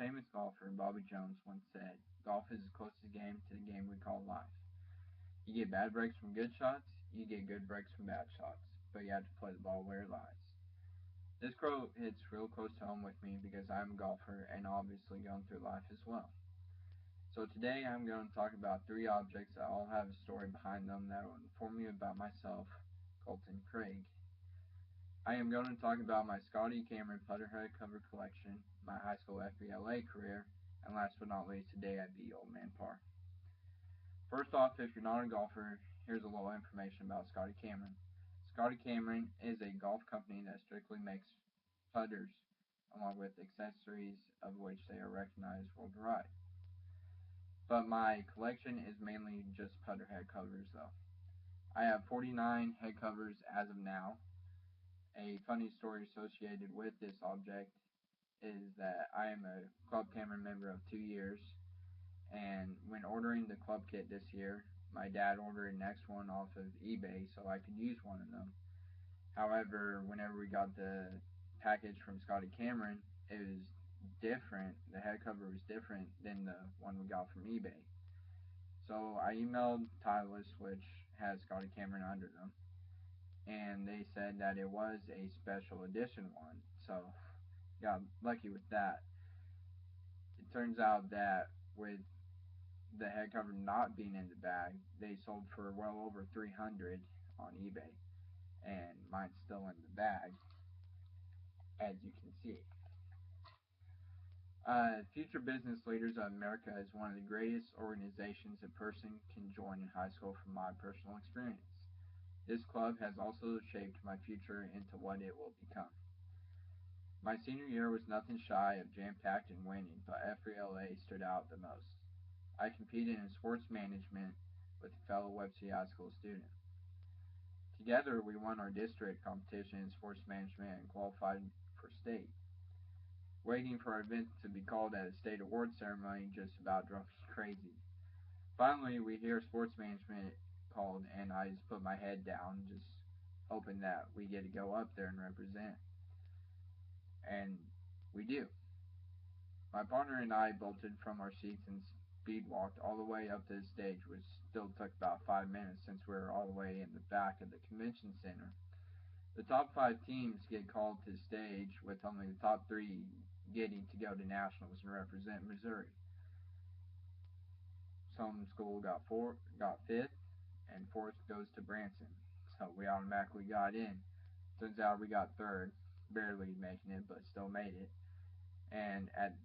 famous golfer Bobby Jones once said, "Golf is the closest game to the game we call life. You get bad breaks from good shots, you get good breaks from bad shots, but you have to play the ball where it lies." This quote hits real close to home with me because I'm a golfer and obviously going through life as well. So today I'm going to talk about three objects that all have a story behind them that will inform you about myself, Colton Craig. I am going to talk about my Scotty Cameron putter head cover collection, my high school FBLA career, and last but not least, today I beat Old Man Par. First off, if you're not a golfer, here's a little information about Scotty Cameron. Scotty Cameron is a golf company that strictly makes putters, along with accessories of which they are recognized worldwide. But my collection is mainly just putter head covers though. I have 49 head covers as of now. A funny story associated with this object is that I am a Club Cameron member of 2 years, and when ordering the club kit this year, my dad ordered an next one off of eBay so I could use one of them. However, whenever we got the package from Scotty Cameron, it was different. The head cover was different than the one we got from eBay. So I emailed Titleist, which has Scotty Cameron under them, and they said that it was a special edition one. So got lucky with that. It turns out that with the head cover not being in the bag, they sold for well over 300 on eBay, and mine's still in the bag, as you can see. Future Business Leaders of America is one of the greatest organizations a person can join in high school from my personal experience. This club has also shaped my future into what it will become. My senior year was nothing shy of jam-packed and winning, but FBLA stood out the most. I competed in sports management with a fellow Webster High School student. Together, we won our district competition in sports management and qualified for state. Waiting for our event to be called at a state award ceremony just about drove me crazy. Finally, we hear sports management called, and I just put my head down, just hoping that we get to go up there and represent. And we do. My partner and I bolted from our seats and speed walked all the way up to the stage, which still took about 5 minutes since we were all the way in the back of the convention center. The top 5 teams get called to the stage, with only the top 3 getting to go to nationals and represent Missouri. Some school got 5th, and 4th goes to Branson. So we automatically got in. Turns out we got 3rd, barely making it, but still made it. And at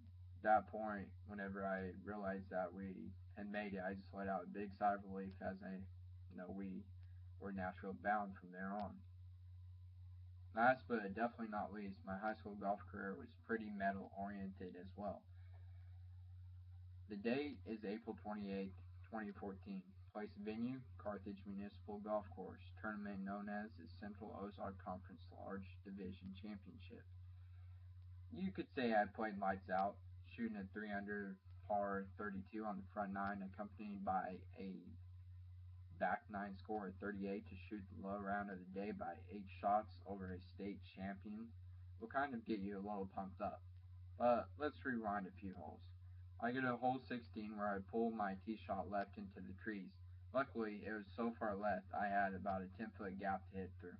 that point, whenever I realized that we had made it, I just let out a big sigh of relief as we were Nashville bound from there on. Last but definitely not least, my high school golf career was pretty medal oriented as well. The date is April 28, 2014. Place venue, Carthage Municipal Golf Course. Tournament known as the Central Ozark Conference Large Division Championship. You could say I played lights out, shooting a 3 under par 32 on the front 9, accompanied by a back 9 score of 38 to shoot the low round of the day by 8 shots over a state champion will kind of get you a little pumped up. But let's rewind a few holes. I get to hole 16 where I pull my tee shot left into the trees. Luckily, it was so far left I had about a 10-foot gap to hit through.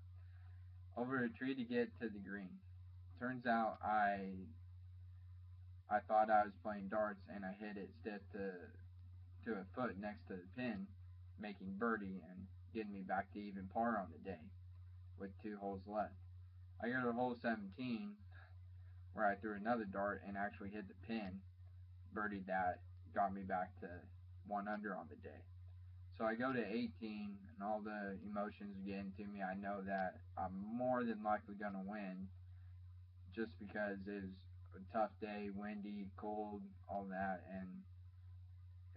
Over a tree to get to the green. Turns out I thought I was playing darts and I hit it stiff to a foot next to the pin, making birdie and getting me back to even par on the day with 2 holes left. I go to hole 17 where I threw another dart and actually hit the pin, birdied that, got me back to 1 under on the day. So I go to 18 and all the emotions are getting to me. I know that I'm more than likely going to win just because it was a tough day, windy, cold, all that. And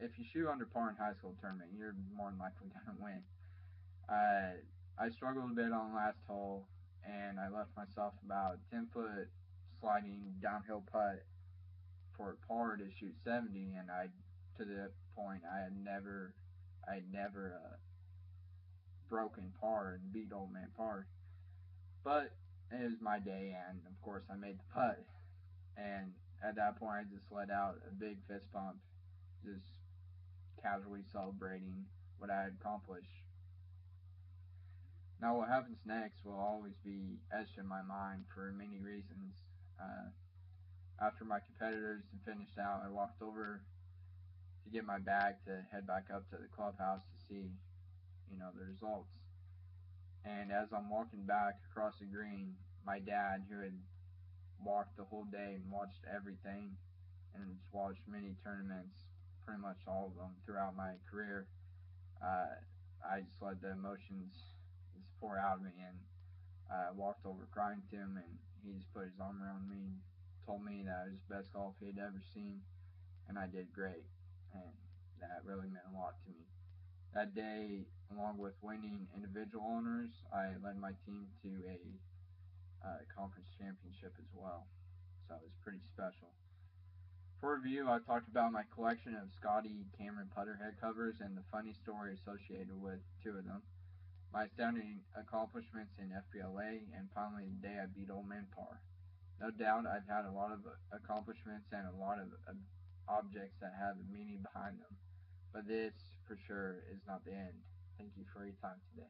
if you shoot under par in high school tournament, you're more than likely going to win. I struggled a bit on the last hole, and I left myself about 10-foot sliding downhill putt for a par to shoot 70, and to the point I had never broken par and beat Old Man Par. But it was my day, and of course I made the putt. And at that point, I just let out a big fist bump, just casually celebrating what I had accomplished. Now, what happens next will always be etched in my mind for many reasons. Uh, After my competitors had finished out, I walked over to get my bag to head back up to the clubhouse to see, the results. And as I'm walking back across the green, my dad, who had walked the whole day and watched everything and has watched many tournaments, pretty much all of them throughout my career, uh, I just let the emotions just pour out of me, and walked over crying to him, and he just put his arm around me and told me that it was the best golf he had ever seen, and I did great, and that really meant a lot to me. That day, along with winning individual honors, I led my team to a conference championship as well, so it was pretty special. For review, I talked about my collection of Scotty Cameron putter head covers and the funny story associated with two of them, my astounding accomplishments in FBLA, and finally the day I beat Old Man Par. No doubt I've had a lot of accomplishments and a lot of objects that have a meaning behind them, but this for sure is not the end. Thank you for your time today.